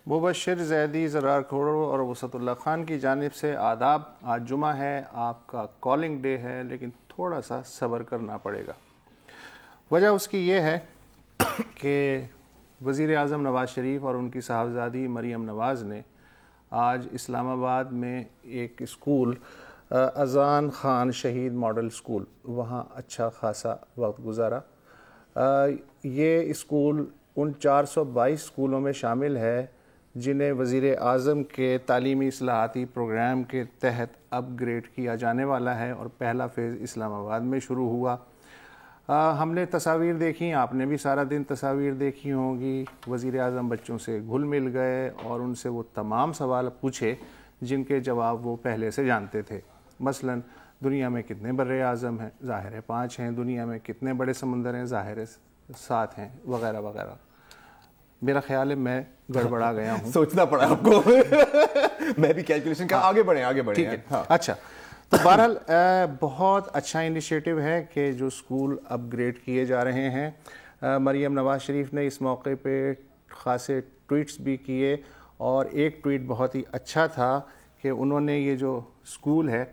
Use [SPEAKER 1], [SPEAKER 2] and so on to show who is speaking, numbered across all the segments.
[SPEAKER 1] مبشر زیدی، زرار کھوڑو اور وسعت اللہ خان کی جانب سے آداب. آج جمعہ ہے، آپ کا کالنگ ڈے ہے، لیکن تھوڑا سا صبر کرنا پڑے گا. وجہ اس کی یہ ہے کہ وزیر اعظم نواز شریف اور ان کی صاحبزادی مریم نواز نے آج اسلام آباد میں ایک اسکول، اذان خان شہید ماڈل اسکول، وہاں اچھا خاصا وقت گزارا. یہ اسکول ان 422 اسکولوں میں شامل ہے جنہیں وزیر اعظم کے تعلیمی اصلاحاتی پروگرام کے تحت اپ گریڈ کیا جانے والا ہے، اور پہلا فیز اسلام آباد میں شروع ہوا. ہم نے تصاویر دیکھی، آپ نے بھی سارا دن تصاویر دیکھی ہوں گی. وزیر اعظم بچوں سے گھل مل گئے اور ان سے وہ تمام سوال پوچھے جن کے جواب وہ پہلے سے جانتے تھے. مثلا دنیا میں کتنے بر اعظم ہیں؟ ظاہر ہے 5 ہیں. دنیا میں کتنے بڑے سمندر ہیں؟ ظاہر ہے 7 ہیں، وغیرہ وغیرہ. میرا خیال ہے میں گڑبڑا گیا ہوں،
[SPEAKER 2] سوچنا پڑا آپ کو. میں بھی کیلکولیشن کا آگے بڑھیں.
[SPEAKER 1] ٹھیک ہے. اچھا، تو بہرحال بہت اچھا انیشیٹو ہے کہ جو اسکول اپ گریڈ کیے جا رہے ہیں. مریم نواز شریف نے اس موقع پہ خاصے ٹویٹس بھی کیے، اور ایک ٹویٹ بہت ہی اچھا تھا کہ انہوں نے یہ جو اسکول ہے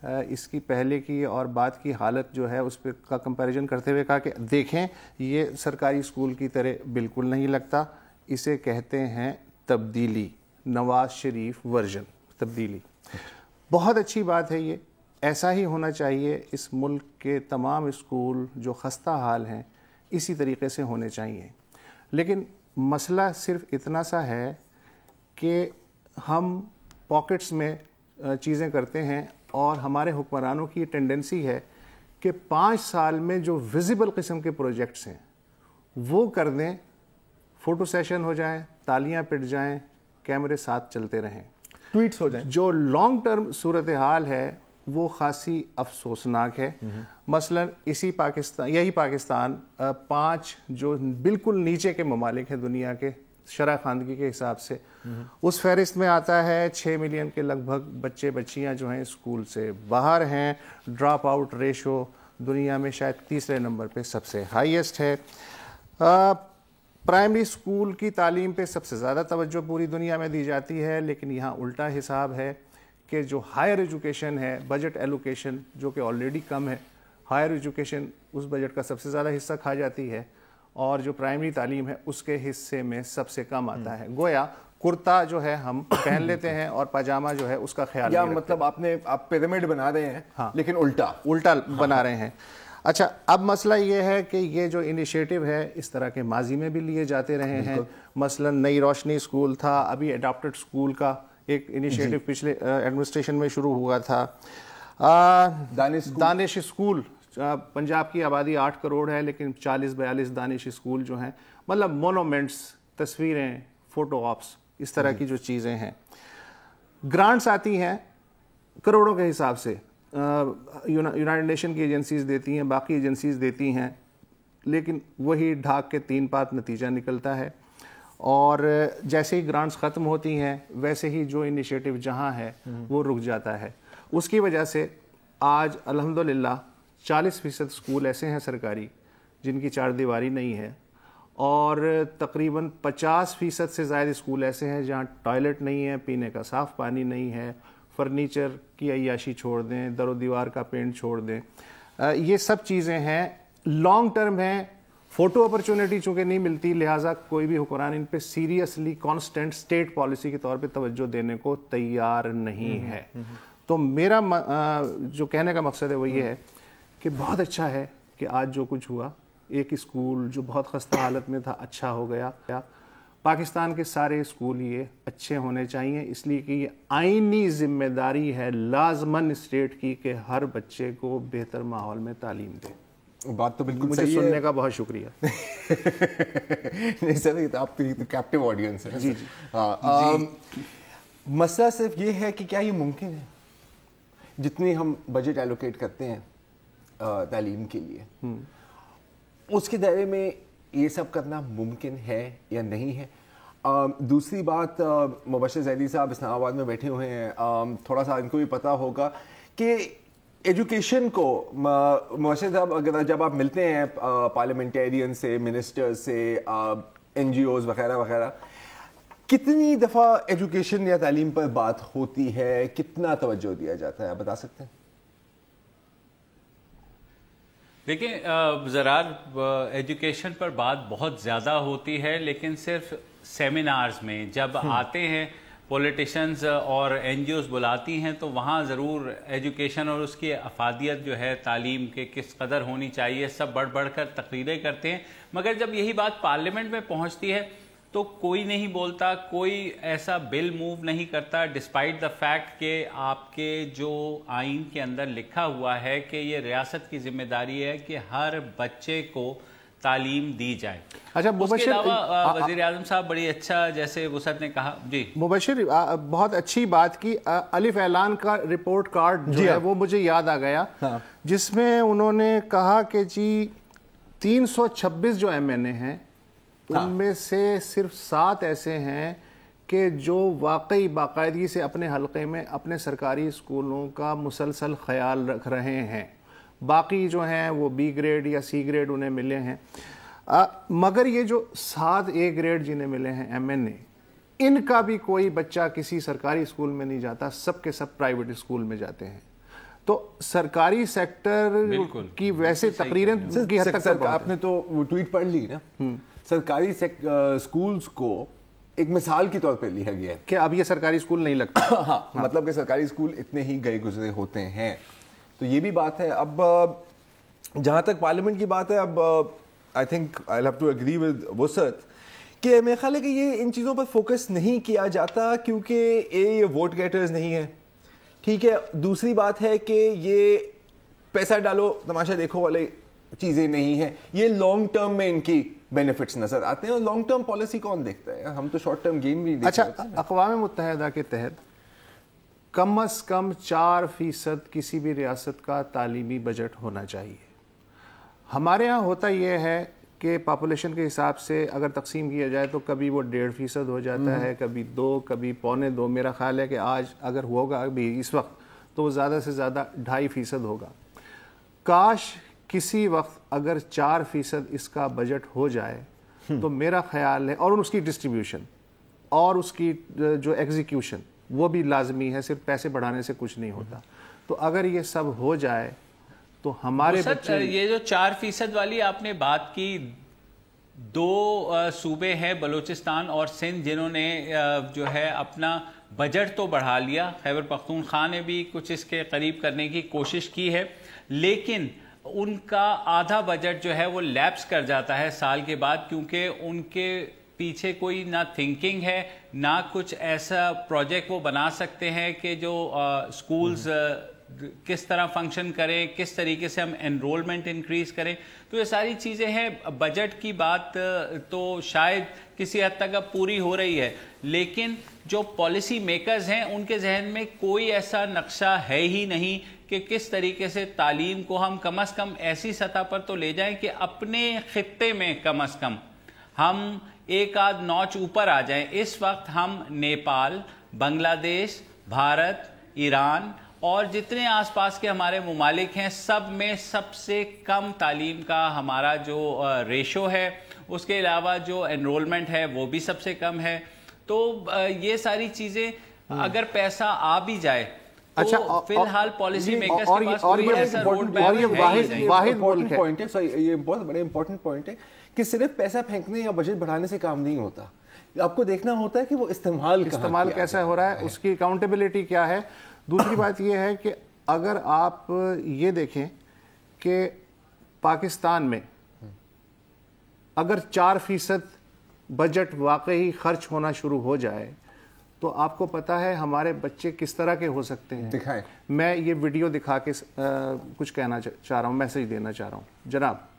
[SPEAKER 1] اس کی پہلے کی اور بعد کی حالت جو ہے اس پہ کا کمپیریزن کرتے ہوئے کہا کہ دیکھیں یہ سرکاری اسکول کی طرح بالکل نہیں لگتا، اسے کہتے ہیں تبدیلی، نواز شریف ورژن تبدیلی. بہت اچھی بات ہے، یہ ایسا ہی ہونا چاہیے. اس ملک کے تمام اسکول جو خستہ حال ہیں اسی طریقے سے ہونے چاہیے. لیکن مسئلہ صرف اتنا سا ہے کہ ہم پاکٹس میں چیزیں کرتے ہیں، اور ہمارے حکمرانوں کی ٹینڈنسی ہے کہ 5 سال میں جو ویزیبل قسم کے پروجیکٹس ہیں وہ کر دیں، فوٹو سیشن ہو جائیں، تالیاں پٹ جائیں، کیمرے ساتھ چلتے رہیں،
[SPEAKER 2] ٹویٹس ہو جائیں.
[SPEAKER 1] جو لانگ ٹرم صورتحال ہے وہ خاصی افسوسناک ہے. مثلا یہی پاکستان 5 جو بالکل نیچے کے ممالک ہیں دنیا کے شرح خواندگی کے حساب سے، اس فہرست میں آتا ہے. 6 ملین کے لگ بھگ بچے بچیاں جو ہیں اسکول سے باہر ہیں. ڈراپ آؤٹ ریشو دنیا میں شاید 3رے نمبر پہ سب سے ہائیسٹ ہے. پرائمری اسکول کی تعلیم پہ سب سے زیادہ توجہ پوری دنیا میں دی جاتی ہے، لیکن یہاں الٹا حساب ہے کہ جو ہائر ایجوکیشن ہے، بجٹ ایلوکیشن جو کہ آلریڈی کم ہے، ہائر ایجوکیشن اس بجٹ کا سب سے زیادہ حصہ کھا جاتی ہے، اور جو پرائمری تعلیم ہے اس کے حصے میں سب سے کم آتا ہے. گویا کرتا جو ہے ہم پہن لیتے ہیں اور پاجامہ جو ہے اس کا خیال نہیں رکھتے.
[SPEAKER 2] مطلب آپ پیرامڈ بنا رہے ہیں لیکن الٹا
[SPEAKER 1] بنا رہے ہیں. اچھا، اب مسئلہ یہ ہے کہ یہ جو انیشیٹو ہے اس طرح کے ماضی میں بھی لیے جاتے رہے ہیں. مثلا نئی روشنی اسکول تھا، ابھی اڈاپٹڈ اسکول کا ایک انیشیٹو پچھلے ایڈمنسٹریشن میں شروع ہوا تھا. دانش اسکول، پنجاب کی آبادی 8 کروڑ ہے لیکن 40-42 دانش اسکول جو ہیں، مطلب مونومنٹس، تصویریں، فوٹو آپس، اس طرح کی جو چیزیں ہیں. گرانٹس آتی ہیں کروڑوں کے حساب سے، یونائٹڈ نیشن کی ایجنسیز دیتی ہیں، باقی ایجنسیز دیتی ہیں، لیکن وہی ڈھاک کے 3 پات نتیجہ نکلتا ہے. اور جیسے ہی گرانٹس ختم ہوتی ہیں ویسے ہی جو انیشیٹو جہاں ہے وہ رک جاتا ہے. اس کی وجہ سے آج الحمدللہ 40% اسکول ایسے ہیں سرکاری جن کی 4 دیواری نہیں ہے، اور تقریباً 50% سے زائد اسکول ایسے ہیں جہاں ٹوائلٹ نہیں ہے، پینے کا صاف پانی نہیں ہے، فرنیچر کی عیاشی چھوڑ دیں، در و دیوار کا پینٹ چھوڑ دیں. یہ سب چیزیں ہیں، لانگ ٹرم ہیں. فوٹو اپرچونٹی چونکہ نہیں ملتی، لہٰذا کوئی بھی حکمران ان پہ سیریسلی کانسٹنٹ اسٹیٹ پالیسی کے طور پہ توجہ دینے کو تیار نہیں ہے. تو میرا جو کہنے کا مقصد ہے وہ یہ ہے کہ بہت اچھا ہے کہ آج جو کچھ ہوا، ایک اسکول جو بہت خستہ حالت میں تھا اچھا ہو گیا. پاکستان کے سارے اسکول یہ اچھے ہونے چاہیے، اس لیے کہ یہ آئینی ذمہ داری ہے لازماً اسٹیٹ کی کہ ہر بچے کو بہتر ماحول میں تعلیم دے.
[SPEAKER 2] بات تو بالکل
[SPEAKER 1] مجھے سننے کا بہت شکریہ.
[SPEAKER 2] نہیں سر، آپ کی کیپٹیو آڈینس ہے.
[SPEAKER 1] جی.
[SPEAKER 2] مسئلہ صرف یہ ہے کہ کیا یہ ممکن ہے جتنی ہم بجٹ ایلوکیٹ کرتے ہیں تعلیم کے لیے، اس کے دائرے میں یہ سب کرنا ممکن ہے یا نہیں ہے؟ دوسری بات، مبشر زیدی صاحب اسلام آباد میں بیٹھے ہوئے ہیں، تھوڑا سا ان کو بھی پتہ ہوگا کہ ایجوکیشن کو، مبشر صاحب اگر جب آپ ملتے ہیں پارلیمنٹیرین سے، منسٹر سے، این جی اوز وغیرہ وغیرہ، کتنی دفعہ ایجوکیشن یا تعلیم پر بات ہوتی ہے, کتنا توجہ دیا جاتا ہے, آپ بتا سکتے ہیں؟
[SPEAKER 3] دیکھیں زرار, ایجوکیشن پر بات بہت زیادہ ہوتی ہے, لیکن صرف سیمینارز میں جب آتے ہیں پولیٹیشنز اور این جی اوز بلاتی ہیں تو وہاں ضرور ایجوکیشن اور اس کی افادیت جو ہے تعلیم کے کس قدر ہونی چاہیے سب بڑھ کر تقریریں کرتے ہیں, مگر جب یہی بات پارلیمنٹ میں پہنچتی ہے تو کوئی نہیں بولتا, کوئی ایسا بل موو نہیں کرتا, ڈسپائٹ دا فیکٹ کہ آپ کے جو آئین کے اندر لکھا ہوا ہے کہ یہ ریاست کی ذمہ داری ہے کہ ہر بچے کو تعلیم دی جائے.
[SPEAKER 1] اچھا
[SPEAKER 3] اس کے علاوہ وزیر اعظم صاحب بڑی اچھا, جیسے وسعت نے کہا, جی
[SPEAKER 1] مبشر بہت اچھی بات کی, الف اعلان کا رپورٹ کارڈ جو ہے وہ مجھے یاد آ گیا, جس میں انہوں نے کہا کہ جی 326 جو ایم این اے ہیں ان میں سے صرف 7 ایسے ہیں کہ جو واقعی باقاعدگی سے اپنے حلقے میں اپنے سرکاری اسکولوں کا مسلسل خیال رکھ رہے ہیں, باقی جو ہیں وہ بی گریڈ یا سی گریڈ انہیں ملے ہیں. مگر یہ جو 7 اے گریڈ جنہیں ملے ہیں ایم این اے, ان کا بھی کوئی بچہ کسی سرکاری اسکول میں نہیں جاتا, سب کے سب پرائیویٹ اسکول میں جاتے ہیں. تو سرکاری سیکٹر کی ویسے تقریریں کی حد تک,
[SPEAKER 2] آپ نے تو وہ ٹویٹ پڑھ لی نا, سرکاری اسکولز کو ایک مثال کے طور پہ لیا گیا ہے
[SPEAKER 1] کہ اب یہ سرکاری اسکول نہیں لگتا.
[SPEAKER 2] ہاں, مطلب کہ سرکاری اسکول اتنے ہی گئے گزرے ہوتے ہیں. تو یہ بھی بات ہے. اب جہاں تک پارلیمنٹ کی بات ہے, اب I think I have to agree with Wusat کہ میرا خیال ہے کہ یہ ان چیزوں پر فوکس نہیں کیا جاتا کیونکہ یہ ووٹ گیٹرز نہیں ہے, ٹھیک ہے. دوسری بات ہے کہ یہ پیسہ ڈالو تماشا دیکھو والے چیزیں نہیں ہیں, یہ لانگ ٹرم میں ان کی بینیفٹس نظر آتے ہیں, اور لانگ ٹرم پالیسی کون دیکھتا ہے, ہم تو شارٹ ٹرم گین بھی دیکھتے ہیں.
[SPEAKER 1] اچھا, اقوام متحدہ کے تحت کم از کم 4% کسی بھی ریاست کا تعلیمی بجٹ ہونا چاہیے. ہمارے ہاں ہوتا یہ ہے کہ پاپولیشن کے حساب سے اگر تقسیم کیا جائے تو کبھی وہ 1.5% ہو جاتا ہے, کبھی 2, کبھی 1.25. میرا خیال ہے کہ آج اگر ہوگا ابھی اس وقت تو وہ زیادہ سے زیادہ 2.5% ہوگا. کاش کسی وقت اگر 4% اس کا بجٹ ہو جائے تو میرا خیال ہے, اور اس کی ڈسٹریبیوشن اور اس کی جو ایگزیکیوشن وہ بھی لازمی ہے, صرف پیسے بڑھانے سے کچھ نہیں ہوتا. تو اگر یہ سب ہو جائے تو ہمارے بچے,
[SPEAKER 3] یہ جو 4% والی آپ نے بات کی, 2 صوبے ہیں بلوچستان اور سندھ جنہوں نے جو ہے اپنا بجٹ تو بڑھا لیا, خیبر پختونخوا نے بھی کچھ اس کے قریب کرنے کی کوشش کی ہے, لیکن ان کا آدھا بجٹ جو ہے وہ لیپس کر جاتا ہے سال کے بعد, کیونکہ ان کے پیچھے کوئی نہ تھنکنگ ہے نہ کچھ ایسا پروجیکٹ وہ بنا سکتے ہیں کہ جو سکولز کس طرح فنکشن کریں, کس طریقے سے ہم انرولمنٹ انکریز کریں. تو یہ ساری چیزیں ہیں. بجٹ کی بات تو شاید کسی حد تک اب پوری ہو رہی ہے, لیکن جو پالیسی میکرز ہیں ان کے ذہن میں کوئی ایسا نقشہ ہے ہی نہیں کہ کس طریقے سے تعلیم کو ہم کم از کم ایسی سطح پر تو لے جائیں کہ اپنے خطے میں کم از کم ہم ایک آدھ نوچ اوپر آ جائیں. اس وقت ہم نیپال, بنگلہ دیش, بھارت, ایران اور جتنے آس پاس کے ہمارے ممالک ہیں سب میں سب سے کم تعلیم کا ہمارا جو ریشو ہے, اس کے علاوہ جو انرولمنٹ ہے وہ بھی سب سے کم ہے. تو یہ ساری چیزیں اگر پیسہ آ بھی جائے تو فی الحال پالیسی میکرز کے پاس کوئی ایسا روڈ میپ ہے.
[SPEAKER 1] واحد پوائنٹ
[SPEAKER 2] ہے, یہ بہت بڑا امپورٹنٹ پوائنٹ ہے کہ صرف پیسہ پھینکنے یا بجٹ بڑھانے سے کام نہیں ہوتا, آپ کو دیکھنا ہوتا ہے کہ وہ استعمال
[SPEAKER 1] کیسا ہو رہا ہے, اس کی اکاؤنٹیبلٹی کیا ہے. دوسری بات یہ ہے کہ اگر آپ یہ دیکھیں کہ پاکستان میں اگر 4% بجٹ واقعی خرچ ہونا شروع ہو جائے تو آپ کو پتا ہے ہمارے بچے کس طرح کے ہو سکتے ہیں.
[SPEAKER 2] دکھائیں.
[SPEAKER 1] میں یہ ویڈیو دکھا کے کچھ کہنا چاہ رہا ہوں, میسج دینا چاہ رہا ہوں. جناب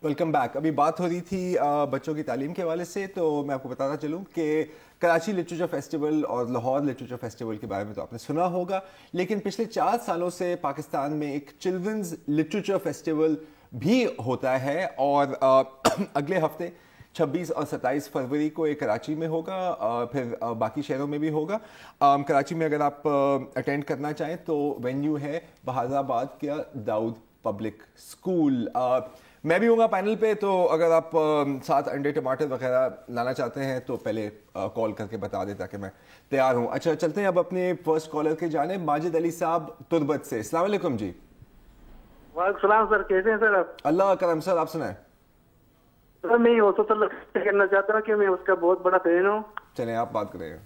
[SPEAKER 2] ویلکم بیک. ابھی بات ہو رہی تھی بچوں کی تعلیم کے حوالے سے, تو میں آپ کو بتانا چلوں کہ کراچی لٹریچر فیسٹیول اور لاہور لٹریچر فیسٹیول کے بارے میں تو آپ نے سنا ہوگا, لیکن پچھلے 4 سالوں سے پاکستان میں ایک چلڈرنز لٹریچر فیسٹیول بھی ہوتا ہے, اور اگلے ہفتے 26 اور 27 فروری کو ایک کراچی میں ہوگا, پھر باقی شہروں میں بھی ہوگا. کراچی میں اگر آپ اٹینڈ کرنا چاہیں تو وینیو ہے بہادر آباد کا داؤد پبلک اسکول. میں بھی ہوں گا پینل پہ, تو اگر آپ ساتھ انڈے ٹماٹر وغیرہ لانا چاہتے ہیں تو پہلے کال کر کے بتا دیں تاکہ میں تیار ہوں. اچھا چلتے ہیں اب اپنے فرسٹ کالر کے جانب, ماجد علی صاحب تربت سے. السلام علیکم جی.
[SPEAKER 4] وعلیکم السلام سر, کیسے ہیں سر آپ؟
[SPEAKER 2] اللہ کرم سر, آپ سنائیں.
[SPEAKER 4] سر میں وسط اللہ کرنا چاہتا ہوں کہ میں اس کا بہت بڑا فین ہوں.
[SPEAKER 2] چلیں آپ بات کریں.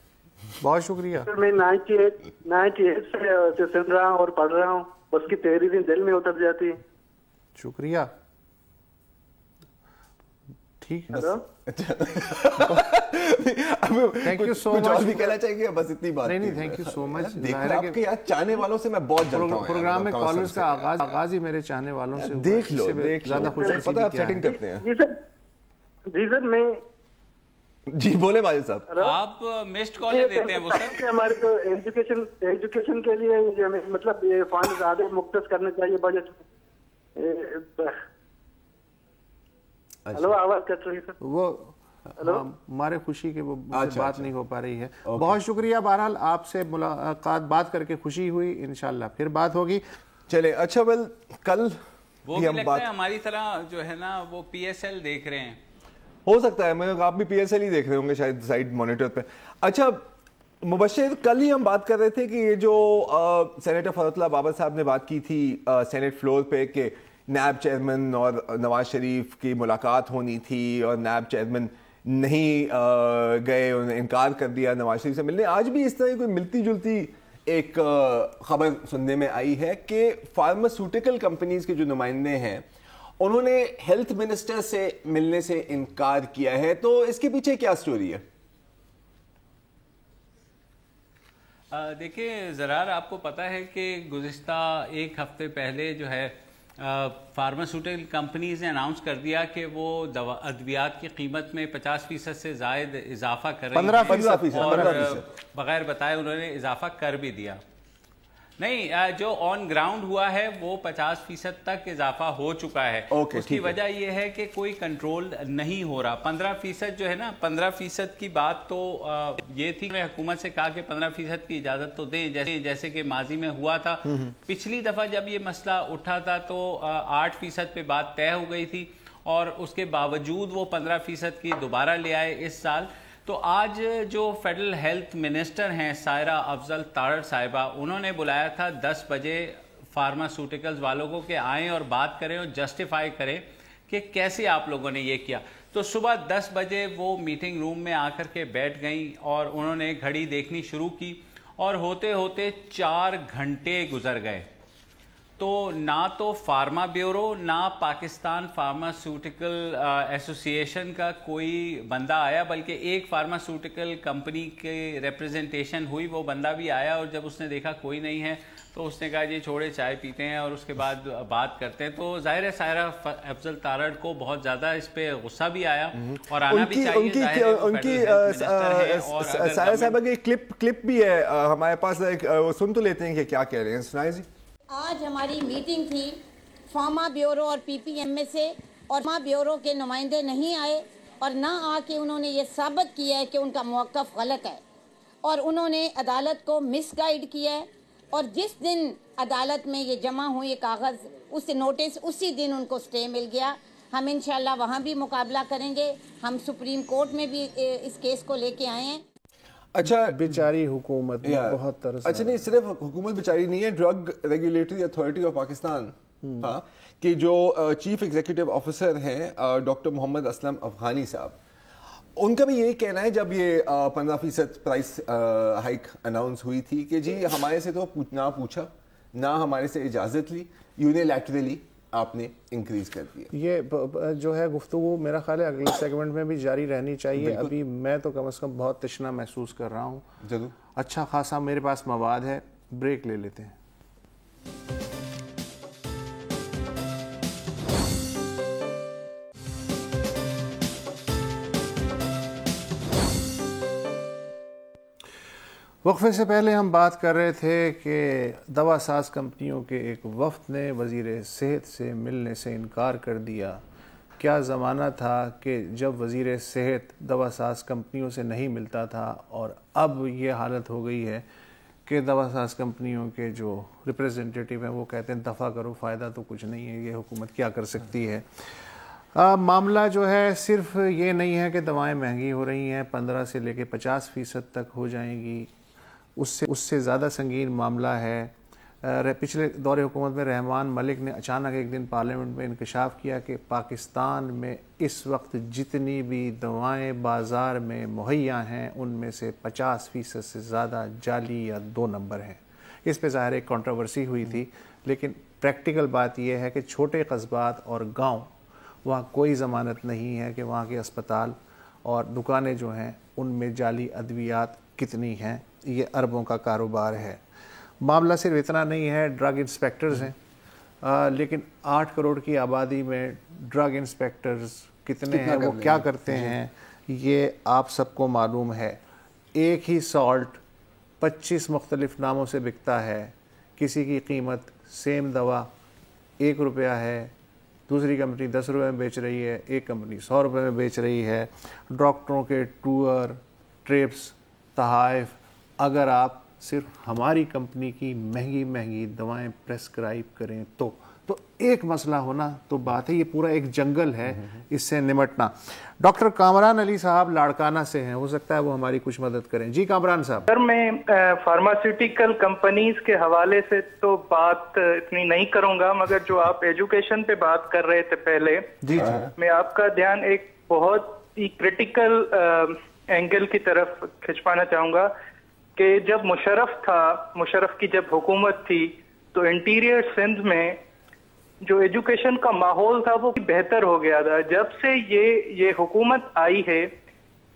[SPEAKER 1] بہت شکریہ
[SPEAKER 4] سر. میں 98 سے سن رہا ہوں اور پڑھ رہا ہوں, اس کی تحریریں دل میں اتر جاتی.
[SPEAKER 1] شکریہ. ٹھیک, تھینک یو سو مچ.
[SPEAKER 2] بھی کہنا چاہیے بس اتنی بات.
[SPEAKER 1] نہیں تھینک یو سو مچ.
[SPEAKER 2] آپ کے یار چاہنے والوں سے میں بہت جلتا ہوں.
[SPEAKER 1] پروگرام میں کالرز کا آغاز ہی میرے چاہنے والوں سے
[SPEAKER 2] دیکھ لو زیادہ خوشی پتہ آپ سیٹنگ کرتے ہیں.
[SPEAKER 4] جی سر میں
[SPEAKER 2] جی بولے ماجد صاحب.
[SPEAKER 3] آپ مسڈ کال دیتے ہیں وہ سر.
[SPEAKER 4] ہمارے تو ایجوکیشن کے لیے مطلب یہ فنڈ زیادہ مختص کرنا چاہیے بجٹ. ہلو آواز کٹ رہی ہے سر.
[SPEAKER 1] وہ ہمارے خوشی کے وہ بات نہیں ہو پا رہی ہے. بہت شکریہ. بہرحال آپ سے ملاقات بات کر کے خوشی ہوئی, انشاءاللہ پھر بات ہوگی.
[SPEAKER 2] چلے اچھا ویل کل
[SPEAKER 3] وہ بھی لگتا ہے ہماری طرح جو ہے نا وہ پی ایس ایل دیکھ رہے ہیں.
[SPEAKER 2] ہو سکتا ہے میں آپ بھی پی ایس ایل ہی دیکھ رہے ہوں گے شاید سائڈ مانیٹر پہ. اچھا مبشر, کل ہی ہم بات کر رہے تھے کہ یہ جو سینیٹر فرات اللہ بابر صاحب نے بات کی تھی سینیٹ فلور پہ کہ نیب چیئرمین اور نواز شریف کی ملاقات ہونی تھی اور نیب چیئرمین نہیں گئے, انہوں نے انکار کر دیا نواز شریف سے ملنے. آج بھی اس طرح کوئی ملتی جلتی ایک خبر سننے میں آئی ہے کہ فارماسیوٹیکل کمپنیز کے جو نمائندے ہیں انہوں نے ہیلتھ منسٹر سے ملنے سے انکار کیا ہے, تو اس کے پیچھے کیا سٹوری ہے؟
[SPEAKER 3] دیکھیں زرار, آپ کو پتہ ہے کہ گزشتہ ایک ہفتے پہلے جو ہے فارماسیوٹیکل کمپنیز نے اناؤنس کر دیا کہ وہ ادویات کی قیمت میں 50% سے زائد اضافہ کر رہی ہیں,
[SPEAKER 2] 15%
[SPEAKER 3] اور بغیر بتائے انہوں نے اضافہ کر بھی دیا. نہیں, جو آن گراؤنڈ ہوا ہے وہ 50% تک اضافہ ہو چکا ہے. اس کی وجہ یہ ہے کہ کوئی کنٹرول نہیں ہو رہا. 15% جو ہے نا, 15% کی بات تو یہ تھی کہ حکومت سے کہا کہ 15% کی اجازت تو دیں, جیسے کہ ماضی میں ہوا تھا. پچھلی دفعہ جب یہ مسئلہ اٹھا تھا تو 8% پہ بات طے ہو گئی تھی, اور اس کے باوجود وہ 15% کی دوبارہ لے آئے اس سال. تو آج جو فیڈرل ہیلتھ منسٹر ہیں سائرہ افضل تارڑ صاحبہ, انہوں نے بلایا تھا 10 بجے فارماسیوٹیکلز والوں کو کہ آئیں اور بات کریں اور جسٹیفائی کریں کہ کیسے آپ لوگوں نے یہ کیا. تو صبح 10 بجے وہ میٹنگ روم میں آ کر کے بیٹھ گئیں اور انہوں نے گھڑی دیکھنی شروع کی, اور ہوتے ہوتے 4 گھنٹے گزر گئے. تو نہ تو فارما بیورو نہ پاکستان فارماسیوٹیکل ایسوسی ایشن کا کوئی بندہ آیا, بلکہ ایک فارماسیوٹیکل کمپنی کے ریپریزنٹیشن ہوئی, وہ بندہ بھی آیا, اور جب اس نے دیکھا کوئی نہیں ہے تو اس نے کہا جی چھوڑے چائے پیتے ہیں اور اس کے بعد بات کرتے ہیں. تو ظاہر ہے سائرہ افضل تارڑ کو بہت زیادہ اس پہ غصہ بھی آیا, اور آنا بھی چاہیے.
[SPEAKER 2] ان کی سائرہ صاحبہ کی کلپ بھی ہے ہمارے پاس, سن تو لیتے ہیں کہ کیا کہہ رہے ہیں, سنائیں جی.
[SPEAKER 5] آج ہماری میٹنگ تھی فارما بیورو اور پی پی ایم میں سے, اور فارما بیورو کے نمائندے نہیں آئے, اور نہ آ کے انہوں نے یہ ثابت کیا ہے کہ ان کا موقف غلط ہے, اور انہوں نے عدالت کو مس گائیڈ کیا ہے. اور جس دن عدالت میں یہ جمع ہوئے کاغذ, اس نوٹس, اسی دن ان کو سٹے مل گیا. ہم انشاءاللہ وہاں بھی مقابلہ کریں گے. ہم سپریم کورٹ میں بھی اس کیس کو لے کے آئے ہیں.
[SPEAKER 2] اچھا
[SPEAKER 1] بیچاری حکومت بہت طرح.
[SPEAKER 2] اچھا نہیں, صرف حکومت بیچاری نہیں ہے, drug regulatory authority of Pakistan ہاں کہ جو چیف ایگزیکٹو آفیسر ہیں ڈاکٹر محمد اسلم افغانی صاحب, ان کا بھی یہی کہنا ہے جب یہ 15% پرائس ہائیک اناؤنس ہوئی تھی کہ جی ہمارے سے تو نہ پوچھا, نہ ہمارے سے اجازت لی, یونیلیٹرلی آپ نے انکریز کر دیا.
[SPEAKER 1] یہ جو ہے گفتگو میرا خیال ہے اگلے سیگمنٹ میں بھی جاری رہنی چاہیے. ابھی میں تو کم از کم بہت تشنا محسوس کر رہا ہوں.
[SPEAKER 2] ضرور,
[SPEAKER 1] اچھا خاصا میرے پاس مواد ہے, بریک لے لیتے ہیں. وقفے سے پہلے ہم بات کر رہے تھے کہ دوا ساز کمپنیوں کے ایک وفد نے وزیر صحت سے ملنے سے انکار کر دیا. کیا زمانہ تھا کہ جب وزیر صحت دوا ساز کمپنیوں سے نہیں ملتا تھا، اور اب یہ حالت ہو گئی ہے کہ دوا ساز کمپنیوں کے جو ریپریزنٹیٹیو ہیں وہ کہتے ہیں دفع کرو، فائدہ تو کچھ نہیں ہے، یہ حکومت کیا کر سکتی ہے. معاملہ جو ہے صرف یہ نہیں ہے کہ دوائیں مہنگی ہو رہی ہیں، 15 سے لے کے 50% تک ہو جائیں گی. اس سے زیادہ سنگین معاملہ ہے. پچھلے دور حکومت میں رحمان ملک نے اچانک ایک دن پارلیمنٹ میں انکشاف کیا کہ پاکستان میں اس وقت جتنی بھی دوائیں بازار میں مہیا ہیں ان میں سے 50% سے زیادہ جعلی یا 2 نمبر ہیں. اس پہ ظاہر ایک کنٹروورسی ہوئی تھی، لیکن پریکٹیکل بات یہ ہے کہ چھوٹے قصبات اور گاؤں، وہاں کوئی ضمانت نہیں ہے کہ وہاں کے اسپتال اور دکانیں جو ہیں ان میں جعلی ادویات کتنی ہیں. یہ اربوں کا کاروبار ہے. معاملہ صرف اتنا نہیں ہے، ڈرگ انسپیکٹرز ہیں، لیکن 8 کروڑ کی آبادی میں ڈرگ انسپیکٹرز کتنے ہیں، وہ کیا کرتے ہیں، یہ آپ سب کو معلوم ہے. ایک ہی سالٹ 25 مختلف ناموں سے بکتا ہے. کسی کی قیمت سیم دوا 1 روپیہ ہے، دوسری کمپنی 10 روپے میں بیچ رہی ہے، ایک کمپنی 100 روپے میں بیچ رہی ہے. ڈاکٹروں کے ٹور، ٹرپس، تحائف، اگر آپ صرف ہماری کمپنی کی مہنگی دوائیں پریسکرائب کریں تو ایک مسئلہ ہونا تو بات ہے. یہ پورا ایک جنگل ہے اس سے نمٹنا. ڈاکٹر کامران علی صاحب لاڑکانہ سے ہیں، ہو سکتا ہے وہ ہماری کچھ مدد کریں. جی کامران صاحب.
[SPEAKER 6] سر میں فارماسیوٹیکل کمپنیز کے حوالے سے تو بات اتنی نہیں کروں گا، مگر جو آپ ایجوکیشن پہ بات کر رہے تھے پہلے،
[SPEAKER 1] جی
[SPEAKER 6] میں آپ کا دھیان ایک بہت ہی کریٹیکل اینگل کی طرف کھنچوانا چاہوں گا کہ جب مشرف کی جب حکومت تھی تو انٹیریئر سندھ میں جو ایجوکیشن کا ماحول تھا وہ بہتر ہو گیا تھا. جب سے یہ حکومت آئی ہے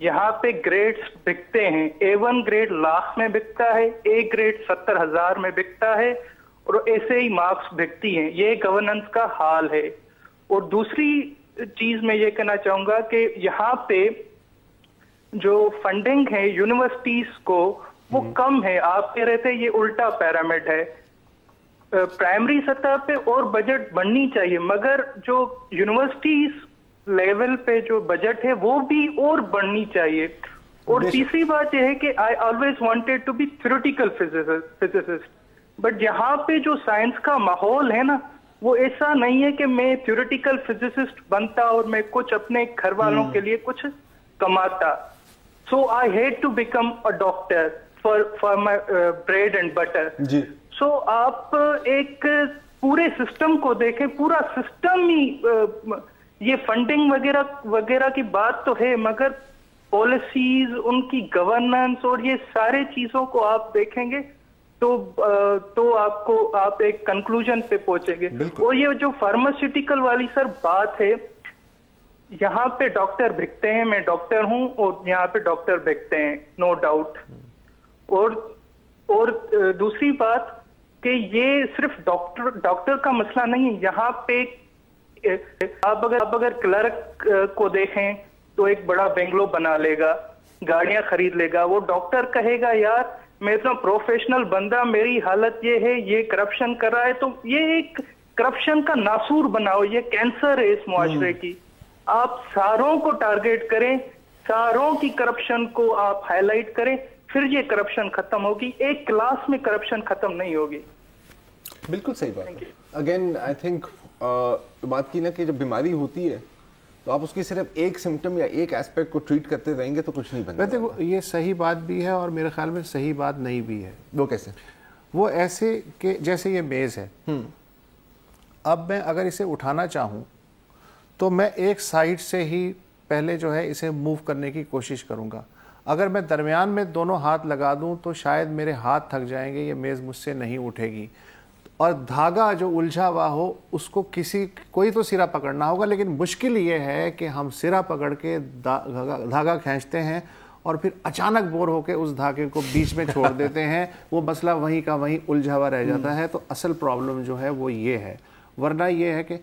[SPEAKER 6] یہاں پہ گریڈز بکتے ہیں. A1 گریڈ لاکھ میں بکتا ہے، A گریڈ 70,000 میں بکتا ہے، اور ایسے ہی مارکس بکتی ہیں. یہ گورننس کا حال ہے. اور دوسری چیز میں یہ کہنا چاہوں گا کہ یہاں پہ جو فنڈنگ ہے یونیورسٹیز کو وہ کم ہے. آپ کہہ رہے تھے یہ الٹا پیرامڈ ہے. پرائمری سطح پہ اور بجٹ بڑھنی چاہیے، مگر جو یونیورسٹیز لیول پہ جو بجٹ ہے وہ بھی اور بڑھنی چاہیے. اور تیسری بات یہ ہے کہ I always wanted to be theoretical physicist, but یہاں پہ جو سائنس کا ماحول ہے نا وہ ایسا نہیں ہے کہ میں تھیوریٹیکل فزسسٹ بنتا اور میں کچھ اپنے گھر والوں کے لیے کچھ کماتا. So I had to become a doctor for my bread and butter.
[SPEAKER 2] جی.
[SPEAKER 6] سو آپ ایک پورے سسٹم کو دیکھیں، پورا سسٹم ہی یہ فنڈنگ وغیرہ کی بات تو ہے، مگر پالیسیز، ان کی گورننس اور یہ سارے چیزوں کو آپ دیکھیں گے تو آپ ایک کنکلوژن پہ پہنچیں گے. اور یہ جو فارماسیوٹیکل والی سر بات ہے، یہاں پہ ڈاکٹر بکتے ہیں، میں ڈاکٹر ہوں اور یہاں پہ ڈاکٹر بکتے ہیں، نو ڈاؤٹ. اور دوسری بات کہ یہ صرف ڈاکٹر کا مسئلہ نہیں ہے. یہاں پہ آپ اگر کلرک کو دیکھیں تو ایک بڑا بنگلو بنا لے گا، گاڑیاں خرید لے گا. وہ ڈاکٹر کہے گا یار میں اتنا پروفیشنل بندہ، میری حالت یہ ہے، یہ کرپشن کر رہا ہے. تو یہ ایک کرپشن کا ناسور بناؤ، یہ کینسر ہے اس معاشرے کی. آپ ساروں کو ٹارگیٹ کریں، ساروں کی کرپشن کو آپ ہائی لائٹ کریں، پھر یہ کرپشن ختم ہوگی. ایک کلاس میں کرپشن ختم نہیں ہوگی.
[SPEAKER 2] بالکل صحیح بات. اگین آئی تھنک بات کی نا کہ جب بیماری ہوتی ہے تو آپ اس کی صرف ایک سمٹم یا ایک ایسپیکٹ کو ٹریٹ کرتے رہیں گے تو کچھ نہیں بنے گا.
[SPEAKER 1] یہ صحیح بات بھی ہے اور میرے خیال میں صحیح بات نہیں بھی ہے.
[SPEAKER 2] وہ کیسے؟
[SPEAKER 1] وہ ایسے کہ جیسے یہ میز ہے، اب میں اگر اسے اٹھانا چاہوں تو میں ایک سائڈ سے ہی پہلے جو ہے اسے موو کرنے کی کوشش کروں گا. اگر میں درمیان میں دونوں ہاتھ لگا دوں تو شاید میرے ہاتھ تھک جائیں گے، یہ میز مجھ سے نہیں اٹھے گی. اور دھاگا جو الجھا ہوا ہو اس کو کوئی تو سرا پکڑنا ہوگا. لیکن مشکل یہ ہے کہ ہم سرا پکڑ کے دھاگا کھینچتے ہیں اور پھر اچانک بور ہو کے اس دھاگے کو بیچ میں چھوڑ دیتے ہیں. وہ مسئلہ وہیں کا وہیں الجھا ہوا رہ جاتا ہے. تو اصل پرابلم جو ہے وہ یہ ہے. ورنہ یہ ہے کہ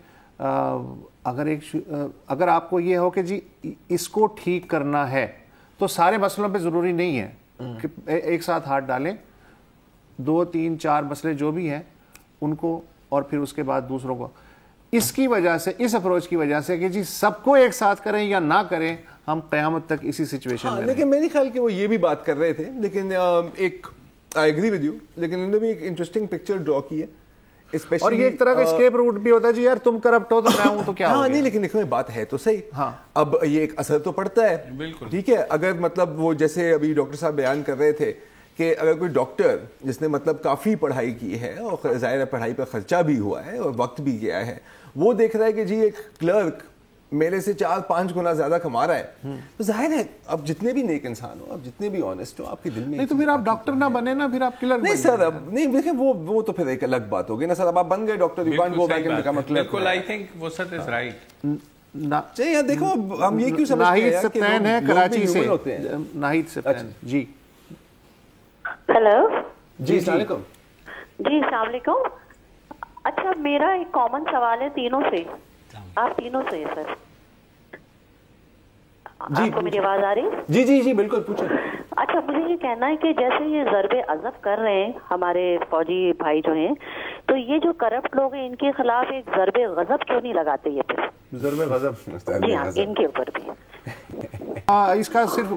[SPEAKER 1] اگر آپ کو یہ ہو کہ جی اس کو ٹھیک کرنا ہے تو سارے مسئلوں پہ ضروری نہیں ہے کہ ایک ساتھ ہاتھ ڈالیں, 2 3 4 مسئلے جو بھی ہیں ان کو, اور پھر اس کے بعد دوسروں کو. اس کی وجہ سے, اس اپروچ کی وجہ سے کہ جی سب کو ایک ساتھ کریں یا نہ کریں, ہم قیامت تک اسی سچویشن میں.
[SPEAKER 2] لیکن میرے خیال کہ وہ یہ بھی بات کر رہے تھے, لیکن ایک آئی ایگری ود یو, لیکن انہوں نے بھی ایک انٹرسٹنگ پکچر ڈرا کی ہے,
[SPEAKER 1] اور یہ ایک طرح کا اسکیپ روٹ بھی ہوتا ہے جی, یار تم کرپٹ ہو تو میں ہوں تو کیا ہو.
[SPEAKER 2] نہیں, لیکن دیکھو بات ہے تو صحیح.
[SPEAKER 1] ہاں,
[SPEAKER 2] اب یہ ایک اثر تو پڑتا ہے,
[SPEAKER 3] بالکل
[SPEAKER 2] ٹھیک ہے. اگر مطلب وہ جیسے ابھی ڈاکٹر صاحب بیان کر رہے تھے کہ اگر کوئی ڈاکٹر جس نے مطلب کافی پڑھائی کی ہے اور ظاہر ہے پڑھائی پہ خرچہ بھی ہوا ہے اور وقت بھی گیا ہے, وہ دیکھ رہا ہے کہ جی ایک کلرک میرے سے 4-5 گنا زیادہ کما رہا ہے, تو ظاہر ہے اب جتنے بھی نیک انسان ہو, اب جتنے بھی آنےسٹ ہو, آپ کے دل میں
[SPEAKER 1] نہیں تو پھر آپ ڈاکٹر نہ بنے نا, پھر آپ کلرک.
[SPEAKER 2] نہیں سر, اب نہیں دیکھیں وہ تو پھر ایک الگ بات ہوگی نا سر. اب آپ بن گئے doctor, you can't go back and become a clerk.
[SPEAKER 3] بالکل, آئی تھنک وسعت از رائٹ.
[SPEAKER 2] چاہیے دیکھو ہم یہ کیوں سمجھتے ہیں
[SPEAKER 1] ناہید سپتین ہے کراچی سے, ناہید سپتین جی.
[SPEAKER 7] ہیلو
[SPEAKER 2] جی السلام علیکم.
[SPEAKER 7] جی السلام علیکم. اچھا میرا ایک کامن سوال ہے تینوں سے, آپ تینوں سے سر. آپ کو میری آواز آ رہی ہے؟
[SPEAKER 2] جی جی جی بالکل پوچھیں.
[SPEAKER 7] اچھا مجھے یہ کہنا ہے کہ جیسے یہ ضرب عضب کر رہے ہیں ہمارے فوجی بھائی جو ہیں, تو یہ جو کرپٹ لوگ ہیں ان کے خلاف ایک ضرب غضب کیوں نہیں لگاتے یہ پھر؟
[SPEAKER 2] ضرب غضب
[SPEAKER 7] جی ہاں, ان کے اوپر بھی.
[SPEAKER 1] اس کا صرف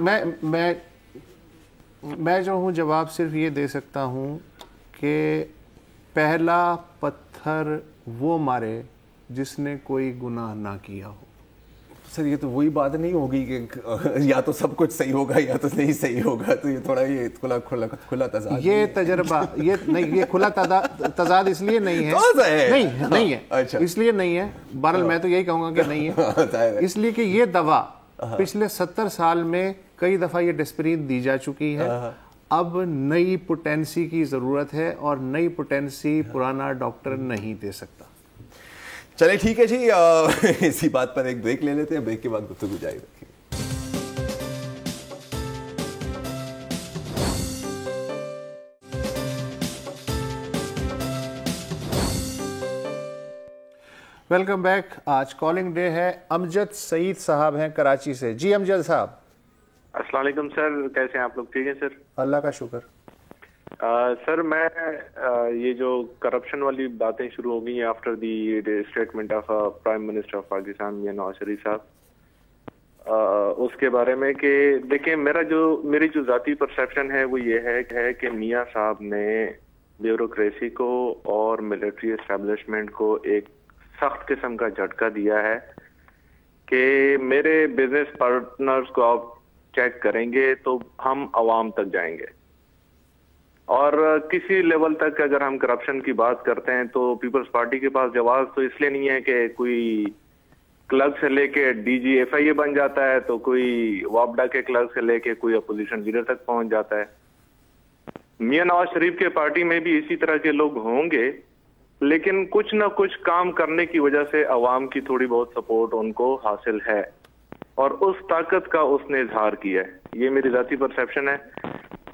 [SPEAKER 1] میں جو ہوں جواب صرف یہ دے سکتا ہوں کہ پہلا پتھر وہ مارے جس نے کوئی گناہ نہ کیا ہو.
[SPEAKER 2] سر یہ تو وہی بات نہیں ہوگی کہ یا تو سب کچھ صحیح ہوگا یا تو نہیں صحیح ہوگا, تو یہ تھوڑا یہ کھلا تضاد,
[SPEAKER 1] یہ تجربہ یہ نہیں, یہ کھلا تضاد اس لیے نہیں ہے, نہیں ہے اس لیے نہیں ہے. بہرحال میں تو یہی کہوں گا کہ نہیں ہے, اس لیے کہ یہ دوا پچھلے 70 سال میں کئی دفعہ یہ ڈسپرین دی جا چکی ہے. اب نئی پوٹینسی کی ضرورت ہے, اور نئی پوٹینسی پرانا ڈاکٹر نہیں دے سکتا.
[SPEAKER 2] چلے ٹھیک ہے جی, اسی بات پر ایک بریک لے لیتے ہیں, بریک کے بعد گفتگو جاری رکھیں.
[SPEAKER 1] Welcome back. آج کالنگ ڈے ہے. امجد سعید صاحب ہیں کراچی سے. جی امجد صاحب.
[SPEAKER 8] السلام علیکم سر, کیسے ہیں آپ لوگ؟ ٹھیک ہے سر,
[SPEAKER 1] اللہ کا شکر.
[SPEAKER 8] سر میں یہ جو کرپشن والی باتیں شروع ہو گئی ہیں after the statement of prime minister of Pakistan Mian Nawaz Sharif صاحب, اس کے بارے میں کہ دیکھیں میری جو ذاتی پرسیپشن ہے وہ یہ ہے کہ میاں صاحب نے بیوروکریسی کو اور ملٹری اسٹیبلشمنٹ کو ایک سخت قسم کا جھٹکا دیا ہے کہ میرے بزنس پارٹنرز کو آپ چیک کریں گے تو ہم عوام تک جائیں گے. اور کسی لیول تک اگر ہم کرپشن کی بات کرتے ہیں تو پیپلز پارٹی کے پاس جواز تو اس لیے نہیں ہے کہ کوئی کلرک سے لے کے ڈی جی ایف آئی اے بن جاتا ہے, تو کوئی وابڈا کے کلرک سے لے کے کوئی اپوزیشن لیڈر تک پہنچ جاتا ہے. میاں نواز شریف کے پارٹی میں بھی اسی طرح کے لوگ ہوں گے, لیکن کچھ نہ کچھ کام کرنے کی وجہ سے عوام کی تھوڑی بہت سپورٹ ان کو حاصل ہے, اور اس طاقت کا اس نے اظہار کیا ہے. یہ میری ذاتی پرسیپشن ہے.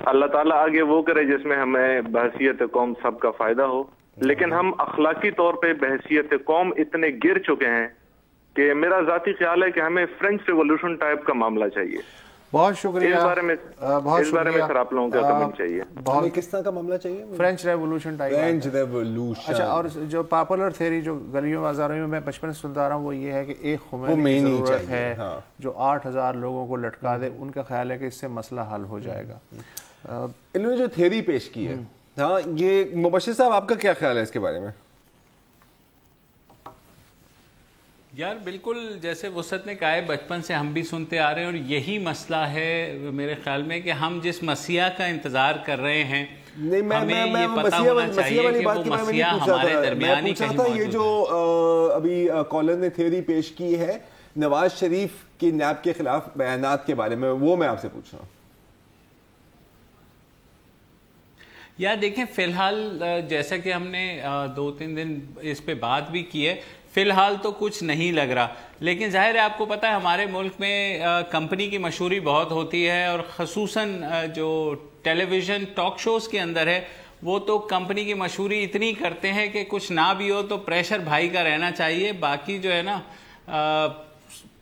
[SPEAKER 8] اللہ تعالیٰ آگے وہ کرے جس میں ہمیں بحیثیت قوم سب کا فائدہ ہو, لیکن ہم اخلاقی طور پہ بحیثیت قوم اتنے گر چکے ہیں کہ میرا ذاتی خیال ہے کہ ہمیں فرینچ ریولوشن ٹائپ کا معاملہ چاہیے.
[SPEAKER 1] بہت شکریہ.
[SPEAKER 8] اس بارے میں سر آپ لوگوں کا کمنٹ چاہیے.
[SPEAKER 2] ہمیں کس طرح کا معاملہ چاہیے؟
[SPEAKER 1] French revolution type.
[SPEAKER 2] French revolution.
[SPEAKER 1] اچھا, اور جو پاپولر تھیری جو گلیوں بازاروں میں بچپن سے سنتا رہا ہوں وہ یہ ہے کہ ایک خمینی کی ضرورت ہے جو 8000 لوگوں کو لٹکا دے. ان کا خیال ہے کہ اس سے مسئلہ حل ہو جائے گا.
[SPEAKER 2] انہوں نے جو تھیوری پیش کی ہے, ہاں یہ مبشر صاحب آپ کا کیا خیال ہے اس کے بارے میں؟
[SPEAKER 3] یار بالکل جیسے وسعت نے کہا ہے, بچپن سے ہم بھی سنتے آ رہے ہیں, اور یہی مسئلہ ہے میرے خیال میں کہ ہم جس مسیح کا انتظار کر رہے ہیں ہمیں یہ پتا ہونا چاہیے کہ وہ مسیح ہمارے درمیان ہی کہیں موجود ہے.
[SPEAKER 2] یہ جو ابھی کالر نے تھیوری پیش کی ہے نواز شریف کی نیب کے خلاف بیانات کے بارے میں, وہ میں آپ سے پوچھ رہا ہوں.
[SPEAKER 3] یا دیکھیں فی الحال جیسا کہ ہم نے 2-3 دن اس پہ بات بھی کی ہے, فی الحال تو کچھ نہیں لگ رہا, لیکن ظاہر ہے آپ کو پتہ ہے ہمارے ملک میں کمپنی کی مشہوری بہت ہوتی ہے, اور خصوصاً جو ٹیلی ویژن ٹاک شوز کے اندر ہے وہ تو کمپنی کی مشہوری اتنی کرتے ہیں کہ کچھ نہ بھی ہو تو پریشر بھائی کا رہنا چاہیے. باقی جو ہے نا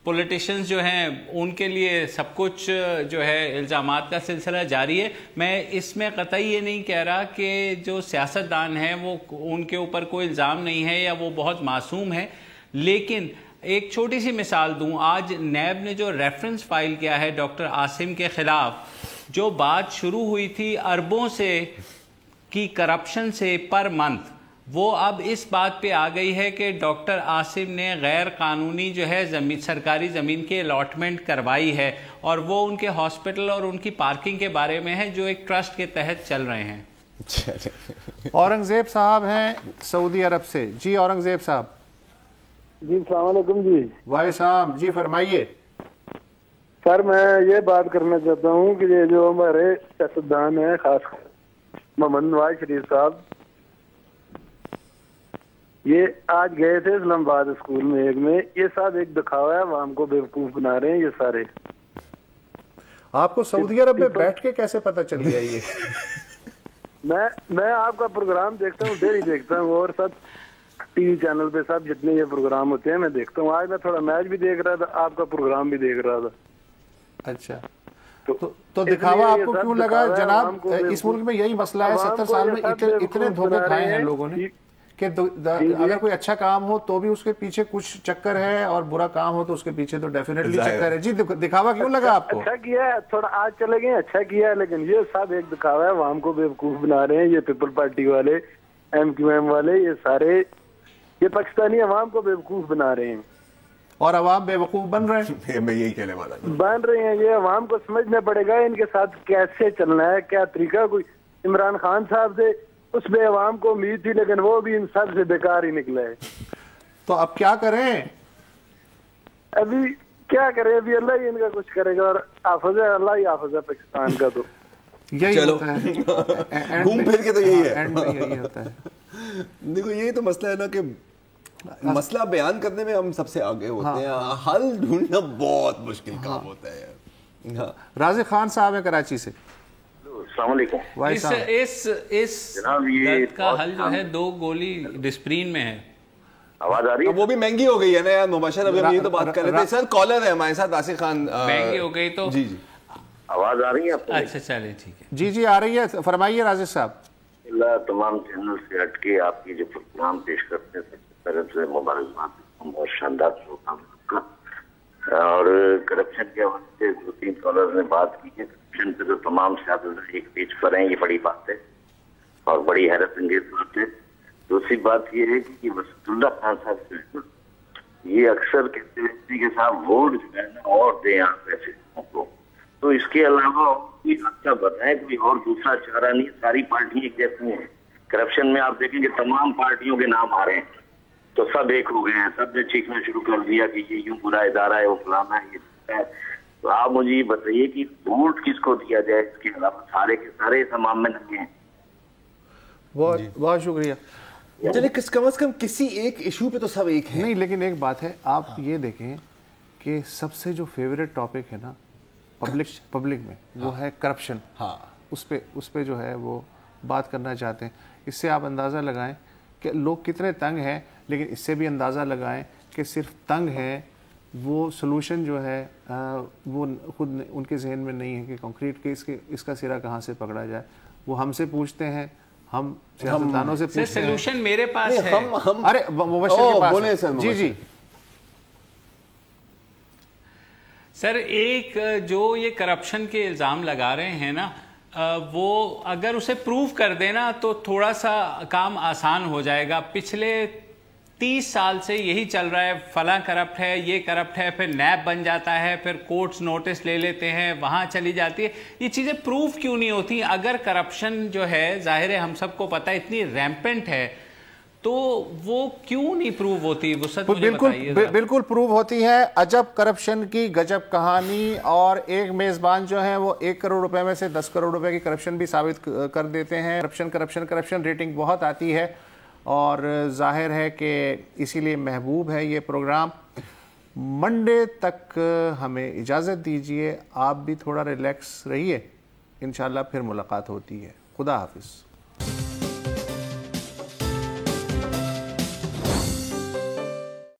[SPEAKER 3] پولیٹیشنز جو ہیں ان کے لیے سب کچھ جو ہے الزامات کا سلسلہ جاری ہے. میں اس میں قطعی یہ نہیں کہہ رہا کہ جو سیاستدان ہیں وہ ان کے اوپر کوئی الزام نہیں ہے یا وہ بہت معصوم ہے, لیکن ایک چھوٹی سی مثال دوں. آج نیب نے جو ریفرنس فائل کیا ہے ڈاکٹر عاصم کے خلاف, جو بات شروع ہوئی تھی اربوں سے کی کرپشن سے پر منتھ, وہ اب اس بات پہ آ گئی ہے کہ ڈاکٹر عاصم نے غیر قانونی جو ہے سرکاری زمین کی الاٹمنٹ کروائی ہے, اور وہ ان کے ہاسپٹل اور ان کی پارکنگ کے بارے میں ہے جو ایک ٹرسٹ کے تحت چل رہے ہیں.
[SPEAKER 1] اورنگزیب صاحب ہیں سعودی عرب سے. جی اورنگزیب صاحب.
[SPEAKER 4] جی السلام علیکم. جی
[SPEAKER 1] وعلیکم السلام. جی فرمائیے.
[SPEAKER 4] سر میں یہ بات کرنا چاہتا ہوں کہ یہ جو ہمارے سیاستدان ہیں, خاص محمد نواز شریف صاحب, یہ آج گئے تھے اسلام آباد اسکول میں ایک میں, یہ صاحب ایک دکھاوا ہے, عوام کو بیوقوف بنا رہے ہیں یہ سارے.
[SPEAKER 1] آپ کو سعودی عرب میں بیٹھ کے کیسے پتہ چل گیا یہ؟
[SPEAKER 4] میں آپ کا پروگرام دیکھتا ہوں, ڈیلی دیکھتا ہوں, اور سب ٹی وی چینل پہ سب جتنے یہ پروگرام ہوتے ہیں میں دیکھتا ہوں. آج میں تھوڑا میچ بھی دیکھ رہا تھا, آپ کا پروگرام بھی دیکھ رہا تھا.
[SPEAKER 1] اچھا, تو دکھاوا آپ کو کیوں لگا جناب؟ اس ملک میں یہی مسئلہ ہے, 70 سال میں اتنے دھوکے کھائے ہیں لوگوں نے کہ اگر کوئی اچھا کام ہو تو بھی اس کے پیچھے کچھ چکر ہے, اور برا کام ہو تو اس کے پیچھے تو ڈیفینیٹلی چکر ہے. جی دکھاوا کیوں لگا آپ کو؟
[SPEAKER 4] اچھا کیا ہے, تھوڑا آج چلے گئے, اچھا کیا ہے, لیکن یہ سب ایک دکھاوا ہے, عوام کو بیوقوف بنا رہے ہیں. یہ پیپل پارٹی والے, MQM والے, یہ سارے یہ پاکستانی عوام کو بیوقوف بنا رہے ہیں,
[SPEAKER 1] اور عوام بیوقوف بن رہے ہیں.
[SPEAKER 2] میں یہی کہنے والا ہوں,
[SPEAKER 4] بن رہے ہیں. یہ عوام کو سمجھنا پڑے گا ان کے ساتھ کیسے چلنا ہے, کیا طریقہ. کوئی عمران خان صاحب سے اس پہ عوام کو امید تھی, لیکن وہ بھی ان سب سے بیکار ہی نکلا ہے.
[SPEAKER 1] تو اب کیا کریں؟
[SPEAKER 4] ابھی کیا کریں, ابھی اللہ ہی ان کا کچھ کرے گا, اور حافظ ہے, اللہ ہی حافظ ہے پاکستان کا. تو
[SPEAKER 1] یہی ہوتا ہے,
[SPEAKER 2] گھوم پھر کے تو یہی ہے,
[SPEAKER 1] یہی ہوتا ہے.
[SPEAKER 2] دیکھو یہی تو مسئلہ ہے نا کہ مسئلہ بیان کرنے میں ہم سب سے آگے ہوتے ہیں, حل ڈھونڈنا بہت مشکل کام ہوتا ہے.
[SPEAKER 1] رازق خان صاحب ہیں کراچی سے.
[SPEAKER 8] السلام علیکم.
[SPEAKER 3] اس درد کا حل جو ہے 2 گولی ڈسپرین میں ہے.
[SPEAKER 8] آواز آ رہی ہے؟
[SPEAKER 2] وہ بھی مہنگی ہو گئی ہے نا یار مباشر, ابھی ہم یہ تو بات کر رہے تھے. سر کالر ہے ہمارے ساتھ راشد خان.
[SPEAKER 3] مہنگی ہو گئی تو
[SPEAKER 2] جی جی
[SPEAKER 8] آواز آ رہی ہے آپ کو؟
[SPEAKER 3] اچھا چلے ٹھیک ہے.
[SPEAKER 1] جی جی آ رہی ہے, فرمائیے رازق صاحب.
[SPEAKER 8] اللہ تمام چینل سے ہٹ کے آپ کی جو پروگرام پیش کرتے ہیں سب سے طرف سے مبارکباد, بہت شاندار پروگرام کا. اور کرپشن کے حوالے سے 2-3 کالر نے بات کی ہے. کرپشن پہ تو تمام سیاست ایک پیج پر ہیں, یہ بڑی بات ہے اور بڑی حیرت انگیز بات ہے. دوسری بات یہ ہے کہ وسط اللہ خان صاحب سے یہ اکثر کہتے ہیں کہ صاحب ووٹ جو ہے نا اور دیں آپ ایسے کو, تو اس کے علاوہ کوئی اچھا بتائیں, کوئی اور دوسرا چارہ نہیں. ساری پارٹیاں ایک جیسی ہیں. کرپشن میں آپ دیکھیں گے تمام پارٹیوں کے نام آ رہے ہیں, تو سب ایک ہو گئے ہیں, سب نے چیخنا شروع کر دیا کہ یہ یوں برا ادارہ ہے, وہ فلانا ہے, یہ ہے. تو آپ مجھے یہ بتائیے کہ ووٹ کس کو دیا جائے, اس کے علاوہ سارے کے سارے تمام میں لگے ہیں.
[SPEAKER 1] بہت شکریہ.
[SPEAKER 2] چلے کم از کم کسی ایک ایشو پہ تو سب ایک ہے.
[SPEAKER 1] نہیں لیکن ایک بات ہے, آپ یہ دیکھیں کہ سب سے جو فیوریٹ ٹاپک ہے نا پبلک میں, وہ ہے کرپشن.
[SPEAKER 2] ہاں,
[SPEAKER 1] اس پہ جو ہے وہ بات کرنا چاہتے ہیں. اس سے آپ اندازہ لگائیں کہ لوگ کتنے تنگ ہیں, لیکن اس سے بھی اندازہ لگائیں کہ صرف تنگ ہے, وہ سلوشن جو ہے وہ خود ان کے ذہن میں نہیں ہے کہ کنکریٹ کے اس کا سرا کہاں سے پکڑا جائے. وہ ہم سے پوچھتے ہیں, ہم سیاستدانوں سے پوچھتے ہیں.
[SPEAKER 3] سلوشن میرے پاس ہے.
[SPEAKER 1] ارے مبشر کے پاس ہے. جی جی
[SPEAKER 3] سر, ایک جو یہ کرپشن کے الزام لگا رہے ہیں نا, وہ اگر اسے پروف کر دینا تو تھوڑا سا کام آسان ہو جائے گا. پچھلے 30 سال سے یہی چل رہا ہے, فلاں کرپٹ ہے, یہ کرپٹ ہے, پھر نیب بن جاتا ہے, پھر کورٹس نوٹس لے لیتے ہیں, وہاں چلی جاتی ہے. یہ چیزیں پروف کیوں نہیں ہوتی؟ اگر کرپشن جو ہے ظاہر ہے ہم سب کو پتہ ہے اتنی ریمپنٹ ہے, تو وہ کیوں نہیں پروو ہوتی؟
[SPEAKER 1] بالکل پروو ہوتی ہے. عجب کرپشن کی گجب کہانی. اور ایک میزبان جو ہے وہ 1 کروڑ روپے میں سے 10 کروڑ روپے کی کرپشن بھی ثابت کر دیتے ہیں. کرپشن ریٹنگ بہت آتی ہے, اور ظاہر ہے کہ اسی لیے محبوب ہے یہ پروگرام. منڈے تک ہمیں اجازت دیجیے, آپ بھی تھوڑا ریلیکس رہیے, انشاءاللہ پھر ملاقات ہوتی ہے. خدا حافظ.